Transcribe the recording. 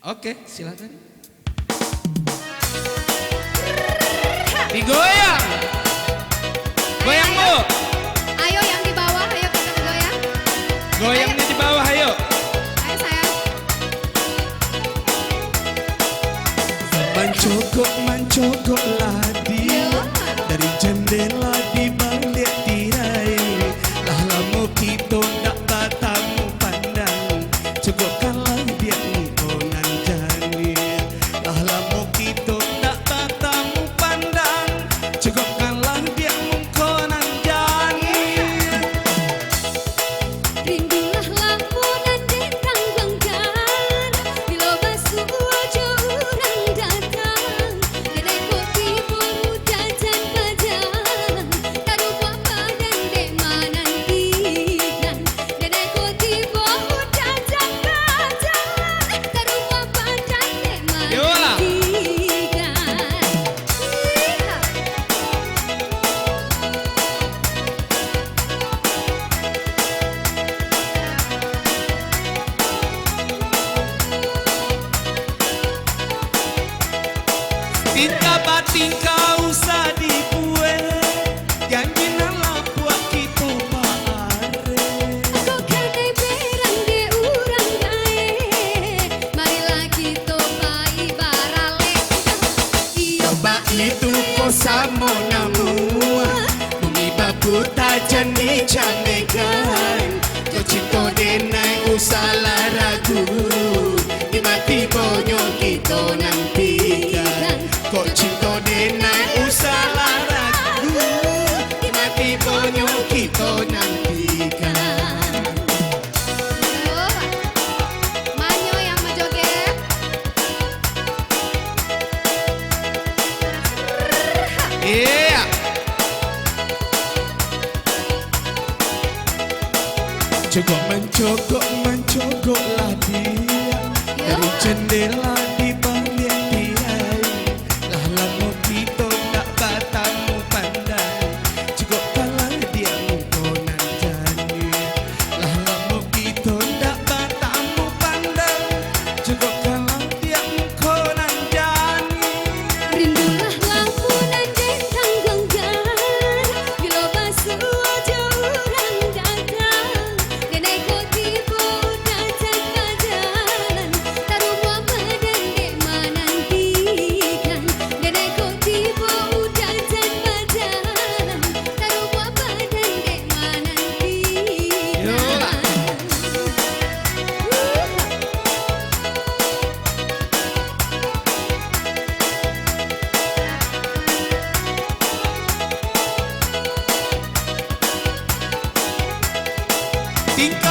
Oke, silakan. Digoyang. Goyang, Bu. Ayo yang di bawah, ayo kita goyang. Goyangnya di bawah, ayo. Ayo sayang. Mancokok-mancokoklah dia dari jendela di balik tirai. Lah lama kita tak bertamu pandang, cukupkanlah dia engkau nan jani. Lah lama kita tak bertamu pandang, cukupkanlah dia engkau nan jani. Rindulah lampu nan dendang bangkan, bila basuh wajah orang datang. Kedai kopi pemuda dan pajangan, taruh apa dan dema nantikan. Kedai kopi pemuda dan pajangan, taruh apa dan dema Yola. nantikan. Tinta batin kau usah dibuat, janji nala buat kita pare. Kau kadai berang de urang gae, marilah kita pai barale. Iyo Coba itu kau samo namu, bumi babu tak jani canekan. Kau cinta denai usah ragu, di mati bonyo kita nantikan. Kau cinta denai usah ragu, di mati bonyo kita nantikan. Manyo yang menjoget. Iya. Cukup mencokok-mencokoklah dia dari jendela di balik tirai. Lah lama kita tak bertamu pandang, cukupkanlah dia engkau nan jani. Lah lama kita tak bertamu pandang, cukupkanlah dia engkau nan jani. Rindulah lampu nan dendang bangkan, bila basuh wajah orang datang. Kedai kopi pemuda dan pajangan, taruh apa dan dema nantikan. Kedai kopi pemuda dan pajangan, taruh apa dan dema Yola. nantikan. Tingkah